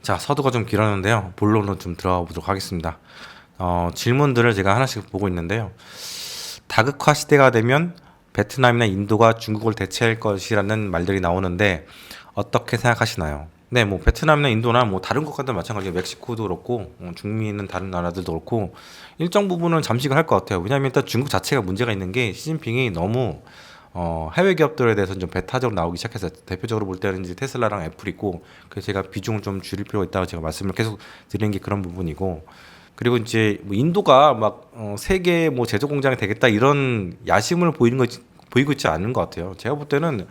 자, 서두가 좀 길었는데요. 본론으로 좀 들어가 보도록 하겠습니다. 질문들을 제가 하나씩 보고 있는데요. 다극화 시대가 되면 베트남이나 인도가 중국을 대체할 것이라는 말들이 나오는데 어떻게 생각하시나요? 네, 뭐 베트남이나 인도나 뭐 다른 국가들 마찬가지로 멕시코도 그렇고 중미에 있는 다른 나라들도 그렇고 일정 부분은 잠식을 할 것 같아요. 왜냐하면 일단 중국 자체가 문제가 있는 게 시진핑이 너무 해외 기업들에 대해서 좀 배타적으로 나오기 시작해서 대표적으로 볼 때는 이제 테슬라랑 애플 있고 그래서 제가 비중을 좀 줄일 필요가 있다고 제가 말씀을 계속 드리는 게 그런 부분이고 그리고 이제 뭐 인도가 막 세계 뭐 제조 공장이 되겠다 이런 야심을 보이고 있지 않은 것 같아요. 제가 볼 때는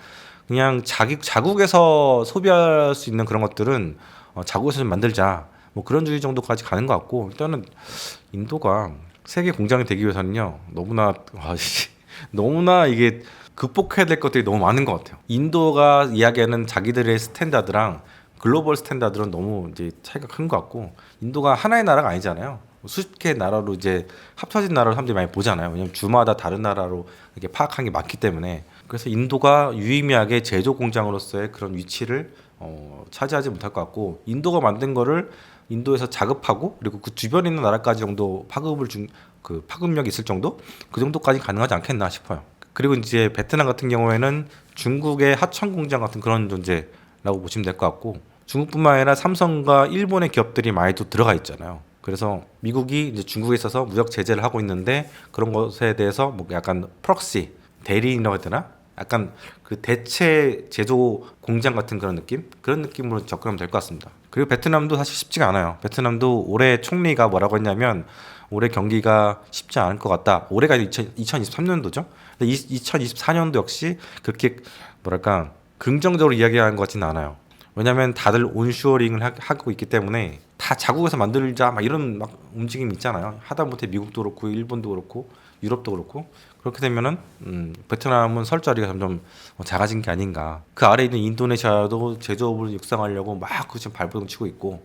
그냥 자국에서 소비할 수 있는 그런 것들은 자국에서 좀 만들자 뭐 그런 주의 정도까지 가는 것 같고 일단은 인도가 세계 공장이 되기 위해서는요 너무나 너무나 이게 극복해야 될 것들이 너무 많은 것 같아요. 인도가 이야기하는 자기들의 스탠다드랑 글로벌 스탠다드는 너무 이제 차이가 큰 것 같고 인도가 하나의 나라가 아니잖아요. 수십 개의 나라로 이제 합쳐진 나라를 사람들이 많이 보잖아요. 왜냐면 주마다 다른 나라로 이렇게 파악한 게 많기 때문에 그래서 인도가 유의미하게 제조 공장으로서의 그런 위치를 차지하지 못할 것 같고 인도가 만든 거를 인도에서 자급하고 그리고 그 주변에 있는 나라까지 정도 그 파급력이 있을 정도 그 정도까지 가능하지 않겠나 싶어요. 그리고 이제 베트남 같은 경우에는 중국의 하청 공장 같은 그런 존재라고 보시면 될 것 같고 중국뿐만 아니라 삼성과 일본의 기업들이 많이 또 들어가 있잖아요. 그래서 미국이 이제 중국에 있어서 무역 제재를 하고 있는데 그런 것에 대해서 뭐 약간 프록시 대리인이라고 해야 되나? 약간 그 대체 제조 공장 같은 그런 느낌으로 접근하면 될 것 같습니다. 그리고 베트남도 사실 쉽지가 않아요. 베트남도 올해 총리가 뭐라고 했냐면 올해 경기가 쉽지 않을 것 같다. 올해가 2023년도죠. 2024년도 역시 그렇게 뭐랄까 긍정적으로 이야기하는 것 같지는 않아요. 왜냐하면 다들 온쇼어링을 하고 있기 때문에 다 자국에서 만들자 막 이런 막 움직임이 있잖아요. 하다못해 미국도 그렇고 일본도 그렇고 유럽도 그렇고 그렇게 되면은 베트남은 설 자리가 점점 작아진 게 아닌가. 그 아래 있는 인도네시아도 제조업을 육성하려고 막 지금 발버둥 치고 있고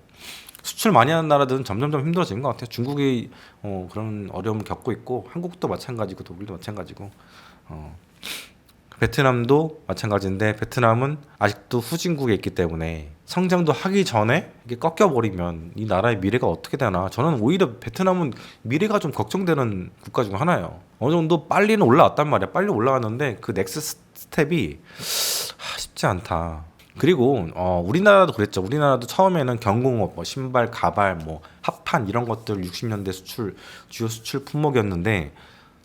수출 많이 하는 나라들은 점점점 힘들어지는 것 같아요. 중국이 그런 어려움을 겪고 있고 한국도 마찬가지고 독일도 마찬가지고 어, 베트남도 마찬가지인데 베트남은 아직도 후진국에 있기 때문에 성장도 하기 전에 이게 꺾여버리면 이 나라의 미래가 어떻게 되나 저는 오히려 베트남은 미래가 좀 걱정되는 국가 중 하나예요. 어느 정도 빨리는 올라왔단 말이야. 빨리 올라왔는데 그 넥스 스텝이 쉽지 않다. 그리고 우리나라도 그랬죠. 우리나라도 처음에는 경공업, 뭐 신발, 가발, 뭐 합판 이런 것들 60년대 주요 수출 품목이었는데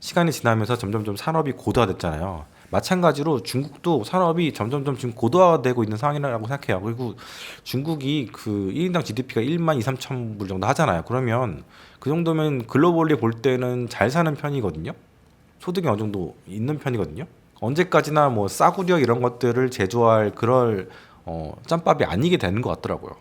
시간이 지나면서 점점점 산업이 고도화됐잖아요. 마찬가지로 중국도 산업이 점점점 지금 고도화되고 있는 상황이라고 생각해요. 그리고 중국이 그 1인당 GDP가 1만 2, 3천 불 정도 하잖아요. 그러면 그 정도면 글로벌리 볼 때는 잘 사는 편이거든요. 소득이 어느 정도 있는 편이거든요. 언제까지나 뭐 싸구려 이런 것들을 제조할 그럴 짬밥이 아니게 되는 것 같더라고요.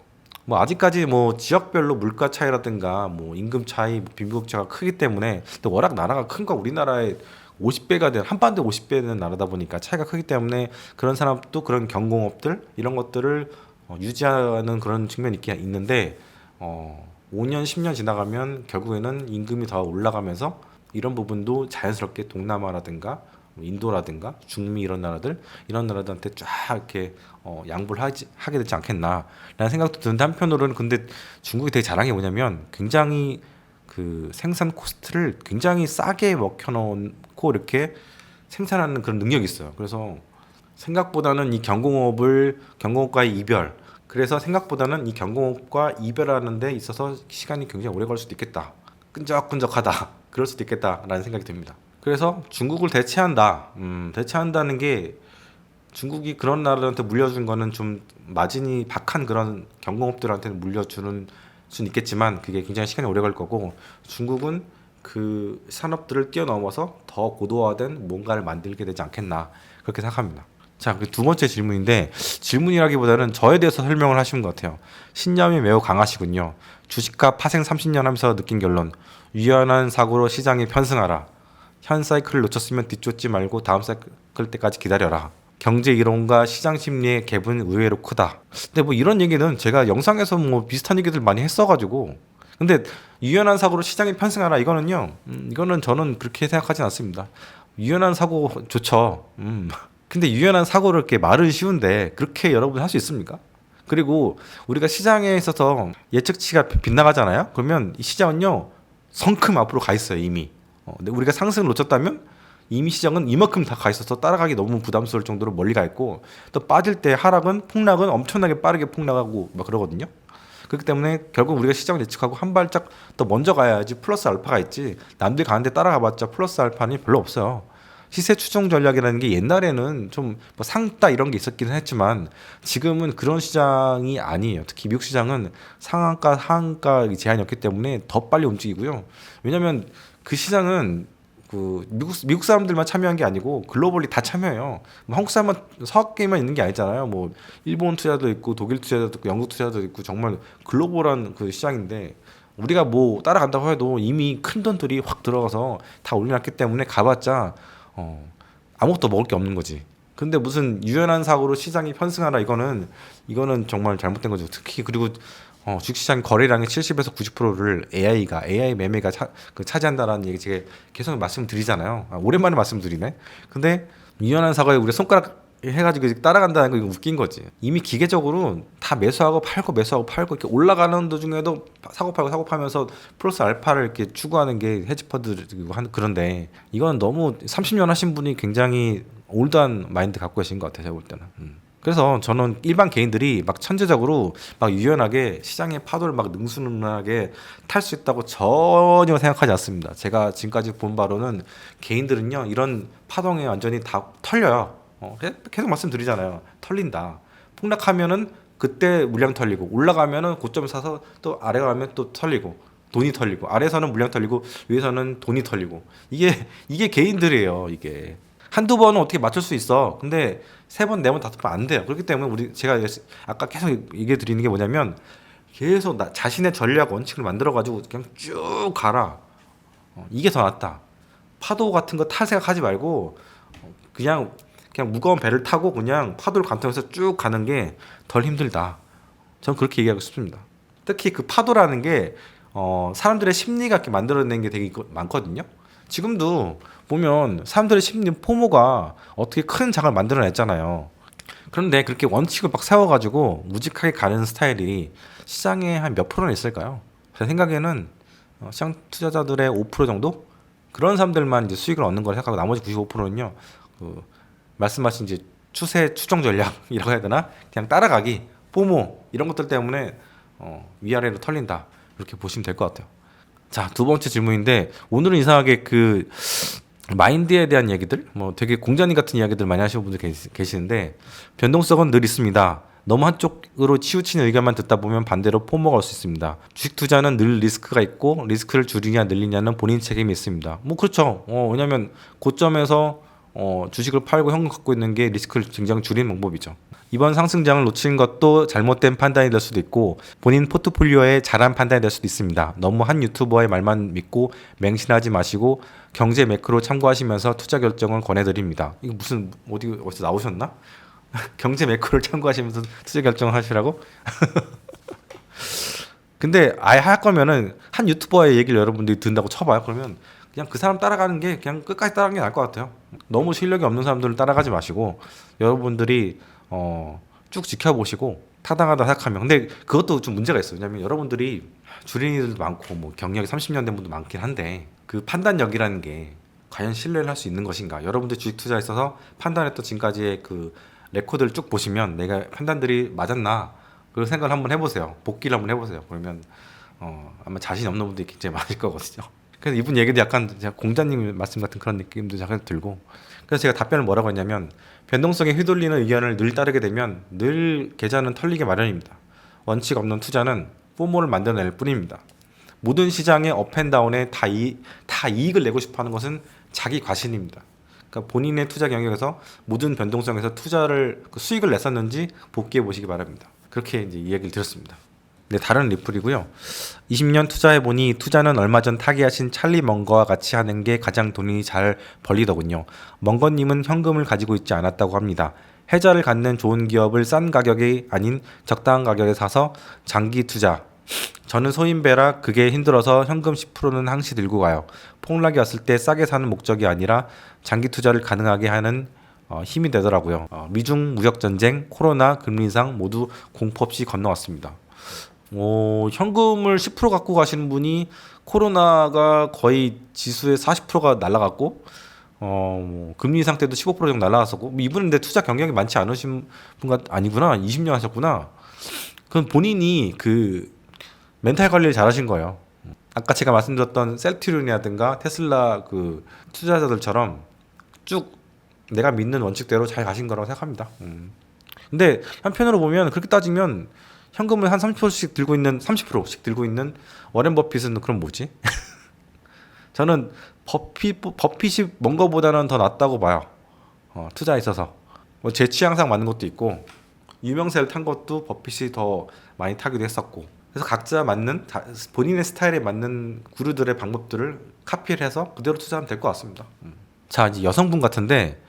뭐 아직까지 뭐 지역별로 물가 차이라든가 뭐 임금 차이, 뭐 빈부격차가 크기 때문에 또 워낙 나라가 큰 거 우리나라의 50배가 된 한반도 50배는 나라다 보니까 차이가 크기 때문에 그런 사람도 그런 경공업들 이런 것들을 유지하는 그런 측면이 있는데 5년 10년 지나가면 결국에는 임금이 더 올라가면서 이런 부분도 자연스럽게 동남아라든가 뭐 인도라든가 중미 이런 나라들한테 쫙 이렇게 양보를 하게 되지 않겠나라는 생각도 드는데 한편으로는 근데 중국이 되게 잘한 게 뭐냐면 굉장히 그 생산 코스트를 굉장히 싸게 먹혀놓고 이렇게 생산하는 그런 능력이 있어요. 그래서 생각보다는 이 경공업과의 이별 그래서 생각보다는 이 경공업과 이별하는 데 있어서 시간이 굉장히 오래 걸 수도 있겠다. 끈적끈적하다. 그럴 수도 있겠다라는 생각이 듭니다. 그래서 중국을 대체한다는 게 중국이 그런 나라들한테 물려준 거는 좀 마진이 박한 그런 경공업들한테는 물려주는 수는 있겠지만 그게 굉장히 시간이 오래 걸 거고 중국은 그 산업들을 뛰어넘어서 더 고도화된 뭔가를 만들게 되지 않겠나 그렇게 생각합니다. 자, 그 두 번째 질문인데 질문이라기보다는 저에 대해서 설명을 하시는 것 같아요. 신념이 매우 강하시군요. 주식과 파생 30년 하면서 느낀 결론. 유연한 사고로 시장에 편승하라. 현 사이클을 놓쳤으면 뒤쫓지 말고 다음 사이클 때까지 기다려라. 경제 이론과 시장 심리의 갭은 의외로 크다. 근데 뭐 이런 얘기는 제가 영상에서 뭐 비슷한 얘기들 많이 했어가지고. 근데 유연한 사고로 시장에 편승하라 이거는요. 이거는 저는 그렇게 생각하진 않습니다. 유연한 사고 좋죠. 근데 유연한 사고를 이렇게 말은 쉬운데 그렇게 여러분 할 수 있습니까? 그리고 우리가 시장에 있어서 예측치가 빗나가잖아요. 그러면 이 시장은요 성큼 앞으로 가 있어요 이미. 근데 우리가 상승을 놓쳤다면 이미 시장은 이만큼 다 가 있어서 따라가기 너무 부담스러울 정도로 멀리 가 있고, 또 빠질 때 하락은 폭락은 엄청나게 빠르게 폭락하고 막 그러거든요. 그렇기 때문에 결국 우리가 시장을 예측하고 한 발짝 더 먼저 가야지 플러스 알파가 있지, 남들이 가는데 따라가봤자 플러스 알파는 별로 없어요. 시세 추종 전략이라는 게 옛날에는 좀 뭐 상따 이런 게 있었기는 했지만 지금은 그런 시장이 아니에요. 특히 미국 시장은 상한가 하한가 제한이 없기 때문에 더 빨리 움직이고요. 왜냐하면 그 시장은 그 미국 사람들만 참여한 게 아니고 글로벌리 다 참여해요. 뭐 한국 사람만 서학계만 있는 게 아니잖아요. 뭐 일본 투자도 있고 독일 투자도 있고 영국 투자도 있고 정말 글로벌한 그 시장인데, 우리가 뭐 따라간다고 해도 이미 큰 돈들이 확 들어가서 다 올려놨기 때문에 가봤자 아무것도 먹을 게 없는 거지. 근데 무슨 유연한 사고로 시장이 편승하라, 이거는 정말 잘못된 거죠. 특히 그리고 주식시장 거래량의 70에서 90%를 AI 매매가 차지한다라는 얘기 제가 계속 말씀드리잖아요. 오랜만에 말씀드리네. 근데 유연한 사고에 우리 손가락 해가지고 따라간다는 거 이거 웃긴 거지. 이미 기계적으로 다 매수하고 팔고 매수하고 팔고 이렇게 올라가는 도중에도 사고 팔고 사고 팔면서 플러스 알파를 이렇게 추구하는 게 헤지펀드 그런데 이건 너무 30년 하신 분이 굉장히 올드한 마인드 갖고 계신 것 같아요. 제가 볼 때는. 그래서 저는 일반 개인들이 막 천재적으로 막 유연하게 시장의 파도를 막 능수능란하게 탈 수 있다고 전혀 생각하지 않습니다. 제가 지금까지 본 바로는 개인들은요 이런 파동에 완전히 다 털려요. 계속 말씀드리잖아요. 털린다. 폭락하면은 그때 물량 털리고, 올라가면은 고점 사서 또 아래 가면 또 털리고, 돈이 털리고, 아래에서는 물량 털리고, 위에서는 돈이 털리고. 이게 개인들이에요. 이게 한두 번은 어떻게 맞출 수 있어. 근데 세 번, 네 번, 다섯 번 안 돼요. 그렇기 때문에 제가 아까 계속 얘기해 드리는 게 뭐냐면, 계속 자신의 전략 원칙을 만들어 가지고 그냥 쭉 가라. 이게 더 낫다. 파도 같은 거 탈 생각하지 말고 그냥 무거운 배를 타고 그냥 파도를 관통해서 쭉 가는 게 덜 힘들다. 저는 그렇게 얘기하고 싶습니다. 특히 그 파도라는 게 사람들의 심리가 이렇게 만들어낸 게 되게 많거든요. 지금도 보면 사람들의 심리 포모가 어떻게 큰 장을 만들어냈잖아요. 그런데 그렇게 원칙을 막 세워가지고 무직하게 가는 스타일이 시장에 한 몇 프로는 있을까요? 제 생각에는 시장 투자자들의 5% 정도? 그런 사람들만 이제 수익을 얻는 걸 생각하고 나머지 95%는요. 말씀하신 이제 추세 추정 전략이라고 해야 되나? 그냥 따라가기, 포모 이런 것들 때문에 위아래로 털린다. 이렇게 보시면 될 것 같아요. 자, 두 번째 질문인데, 오늘은 이상하게 그 마인드에 대한 얘기들, 뭐 되게 공자님 같은 이야기들 많이 하시는 분들 계시는데, 변동성은 늘 있습니다. 너무 한쪽으로 치우치는 의견만 듣다 보면 반대로 포모가 올 수 있습니다. 주식 투자는 늘 리스크가 있고, 리스크를 줄이냐 늘리냐는 본인 책임이 있습니다. 뭐 그렇죠. 왜냐면 고점에서 주식을 팔고 현금 갖고 있는 게 리스크를 굉장히 줄이는 방법이죠. 이번 상승장을 놓친 것도 잘못된 판단이 될 수도 있고, 본인 포트폴리오에 잘한 판단이 될 수도 있습니다. 너무 한 유튜버의 말만 믿고 맹신하지 마시고 경제 매크로 참고하시면서 투자 결정을 권해드립니다. 이거 무슨 어디서 나오셨나? 경제 매크로를 참고하시면서 투자 결정을 하시라고? 근데 아예 할 거면은 한 유튜버의 얘기를 여러분들이 듣는다고 쳐봐요. 그러면 그냥 그 사람 따라가는 게 그냥 끝까지 따라가는 게 나을 것 같아요. 너무 실력이 없는 사람들을 따라가지 마시고 여러분들이 쭉 지켜보시고 타당하다 생각하면, 근데 그것도 좀 문제가 있어요. 왜냐면 여러분들이 주린이들도 많고 뭐 경력이 30년 된 분도 많긴 한데, 그 판단력이라는 게 과연 신뢰를 할 수 있는 것인가. 여러분들 주식 투자에 있어서 판단했던 지금까지의 그 레코드를 쭉 보시면 내가 판단들이 맞았나 그런 생각을 한번 해보세요. 복기를 한번 해보세요. 그러면 아마 자신 없는 분들이 굉장히 많을 거거든요. 그래서 이분 얘기도 약간 제가 공자님 말씀 같은 그런 느낌도 잠깐 들고, 그래서 제가 답변을 뭐라고 했냐면, 변동성에 휘둘리는 의견을 늘 따르게 되면 늘 계좌는 털리게 마련입니다. 원칙 없는 투자는 포모를 만들어낼 뿐입니다. 모든 시장의 업앤다운에 다 이익을 내고 싶어하는 것은 자기 과신입니다. 그러니까 본인의 투자 경영에서 모든 변동성에서 투자를 수익을 냈었는지 복귀해 보시기 바랍니다. 그렇게 이제 이야기를 드렸습니다. 네, 다른 리플이고요. 20년 투자해보니 투자는 얼마 전 타기하신 찰리 멍거와 같이 하는 게 가장 돈이 잘 벌리더군요. 멍거님은 현금을 가지고 있지 않았다고 합니다. 해자를 갖는 좋은 기업을 싼 가격이 아닌 적당한 가격에 사서 장기 투자. 저는 소인배라 그게 힘들어서 현금 10%는 항시 들고 가요. 폭락이 왔을 때 싸게 사는 목적이 아니라 장기 투자를 가능하게 하는 힘이 되더라고요. 미중 무역전쟁, 코로나, 금리 인상 모두 공포 없이 건너왔습니다. 현금을 10% 갖고 가시는 분이 코로나가 거의 지수의 40%가 날라갔고 금리 인상 때도 15% 정도 날라갔었고 이분은 근데 투자 경력이 많지 않으신 분가 아니구나. 20년 하셨구나. 그럼 본인이 그 멘탈 관리를 잘하신 거예요. 아까 제가 말씀드렸던 셀트리온이라든가 테슬라 그 투자자들처럼 쭉 내가 믿는 원칙대로 잘 가신 거라고 생각합니다. 근데 한편으로 보면 그렇게 따지면 현금을 한 30%씩 들고 있는 30%씩 들고 있는 워렌 버핏은 그럼 뭐지? 저는 버핏이 먼 거보다는 더 낫다고 봐요. 투자에 있어서 뭐 제 취향상 맞는 것도 있고 유명세를 탄 것도 버핏이 더 많이 타기도 했었고 그래서 각자 맞는 본인의 스타일에 맞는 구루들의 방법들을 카피를 해서 그대로 투자하면 될 것 같습니다. 자 이제 여성분 같은데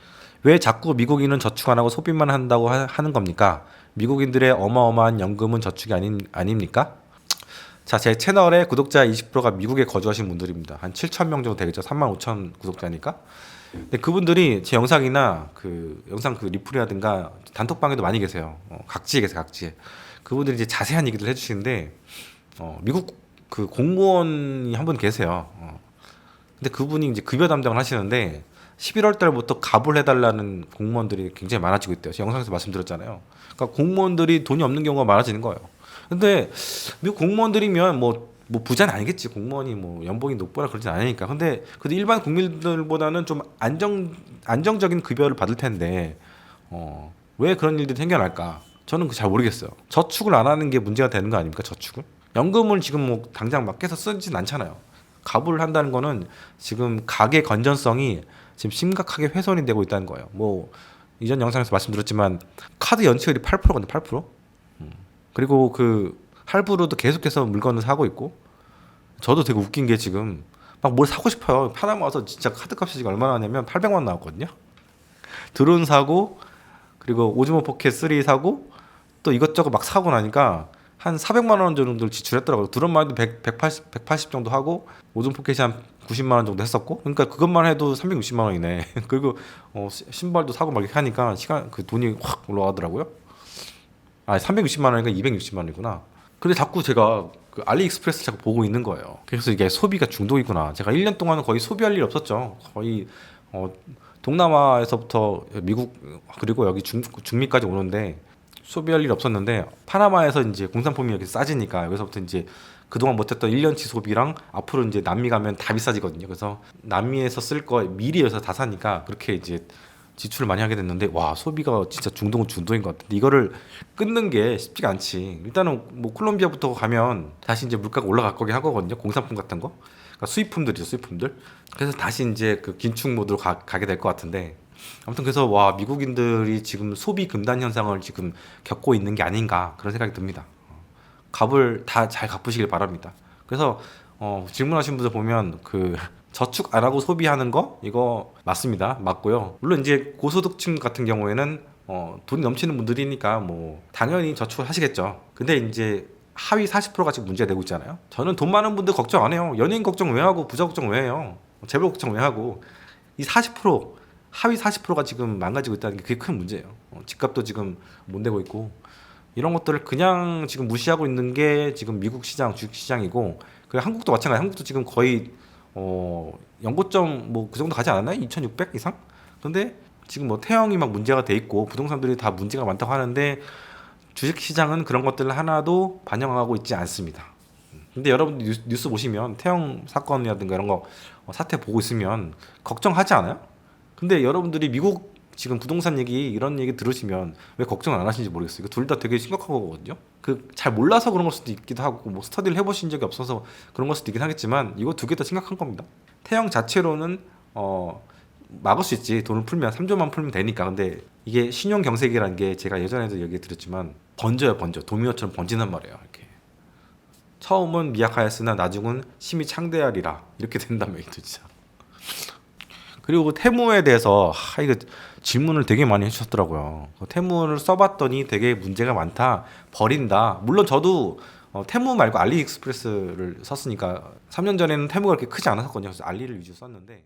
왜 자꾸 미국인은 저축 안 하고 소비만 한다고 하는 겁니까? 미국인들의 어마어마한 연금은 저축이 아닙니까? 자, 제 채널의 구독자 20%가 미국에 거주하신 분들입니다. 한 7천 명 정도 되겠죠. 3만 5천 구독자니까. 근데 그분들이 제 영상이나 그 영상 그 리플이라든가 단톡방에도 많이 계세요. 각지에 계세요, 각지에. 그분들이 이제 자세한 얘기를 해주시는데 미국 그 공무원이 한 분 계세요. 근데 그분이 이제 급여 담당을 하시는데 11월 달부터 갑을 해달라는 공무원들이 굉장히 많아지고 있대요. 제가 영상에서 말씀드렸잖아요. 그러니까 공무원들이 돈이 없는 경우가 많아지는 거예요. 근데 미국 공무원들이면 뭐 부자는 아니겠지. 공무원이 뭐 연봉이 높거나 그러진 않으니까. 근데 그래도 일반 국민들보다는 좀 안정적인 급여를 받을 텐데 왜 그런 일들이 생겨날까? 저는 잘 모르겠어요. 저축을 안 하는 게 문제가 되는 거 아닙니까? 저축을? 연금을 지금 뭐 당장 막 깨서 쓰진 않잖아요. 갑을 한다는 거는 지금 가계 건전성이 지금 심각하게 훼손이 되고 있다는 거예요. 뭐 이전 영상에서 말씀드렸지만 카드 연체율이 8%건데 8%? 그리고 그 할부로도 계속해서 물건을 사고 있고 저도 되게 웃긴 게 지금 막 뭘 사고 싶어요. 파나마 와서 진짜 카드 값이 지금 얼마나 하냐면 800만 원 나왔거든요. 드론 사고 그리고 오즈모 포켓 3 사고 또 이것저것 막 사고 나니까 한 400만 원 정도를 지출했더라고요. 드론만 해도 180 정도 하고 오즈모 포켓이 한 90만 원 정도 했었고 그러니까 그것만 해도 360만 원이네. 그리고 신발도 사고 막 이렇게 하니까 그 돈이 확 올라가더라고요. 360만 원이니까 260만 원이구나. 근데 자꾸 제가 그 알리익스프레스 자꾸 보고 있는 거예요. 그래서 이게 소비가 중독이구나. 제가 1년 동안은 거의 소비할 일 없었죠. 거의 동남아에서부터 미국 그리고 여기 중미까지 오는데 소비할 일 없었는데 파나마에서 이제 공산품이 이렇게 싸지니까 여기서부터 이제 그동안 못했던 1년치 소비랑 앞으로 이제 남미 가면 다 비싸지거든요. 그래서 남미에서 쓸 거 미리 여기서 다 사니까 그렇게 이제 지출을 많이 하게 됐는데 와 소비가 진짜 중독은 중독인 것 같은데 이거를 끊는 게 쉽지가 않지. 일단은 뭐 콜롬비아부터 가면 다시 이제 물가가 올라갈 거긴 하거든요. 공산품 같은 거, 그러니까 수입품들이죠, 수입품들. 그래서 다시 이제 그 긴축 모드로 가게 될 것 같은데 아무튼 그래서 와 미국인들이 지금 소비 금단 현상을 지금 겪고 있는 게 아닌가 그런 생각이 듭니다. 값을 다 잘 갚으시길 바랍니다. 그래서 질문하신 분들 보면 그 저축 안 하고 소비하는 거 이거 맞습니다. 맞고요. 물론 이제 고소득층 같은 경우에는 돈이 넘치는 분들이니까 뭐 당연히 저축을 하시겠죠. 근데 이제 하위 40%가 지금 문제가 되고 있잖아요. 저는 돈 많은 분들 걱정 안 해요. 연예인 걱정 왜 하고 부자 걱정 왜 해요? 재벌 걱정 왜 하고 이 40% 하위 40%가 지금 망가지고 있다는 게 그게 큰 문제예요. 집값도 지금 못 내고 있고 이런 것들을 그냥 지금 무시하고 있는 게 지금 미국 시장 주식 시장이고 그 한국도 마찬가지. 한국도 지금 거의 연고점 뭐 그 정도 가지 않았나요? 2,600 이상? 근데 지금 뭐 태형이 막 문제가 돼 있고 부동산들이 다 문제가 많다고 하는데 주식 시장은 그런 것들을 하나도 반영하고 있지 않습니다. 근데 여러분 뉴스 보시면 태형 사건이라든가 이런 거 사태 보고 있으면 걱정하지 않아요? 근데 여러분들이 미국 지금 부동산 얘기 이런 얘기 들으시면 왜 걱정 안 하시는지 모르겠어요. 이거 둘 다 되게 심각한 거거든요. 그 잘 몰라서 그런 걸 수도 있기도 하고 뭐 스터디를 해보신 적이 없어서 그런 걸 수도 있긴 하겠지만 이거 두 개 다 심각한 겁니다. 태형 자체로는 막을 수 있지. 돈을 풀면 3조만 풀면 되니까. 근데 이게 신용 경색이라는 게 제가 예전에도 얘기 드렸지만 번져요, 번져. 도미노처럼 번지는 말이에요. 이렇게 처음은 미약하였으나 나중은 심히 창대하리라 이렇게 된다며 진짜. 그리고 태무에 대해서 이거 질문을 되게 많이 해주셨더라고요. 태무를 써봤더니 되게 문제가 많다, 버린다. 물론 저도 태무 말고 알리익스프레스를 썼으니까 3년 전에는 태무가 그렇게 크지 않았거든요. 그래서 알리를 위주로 썼는데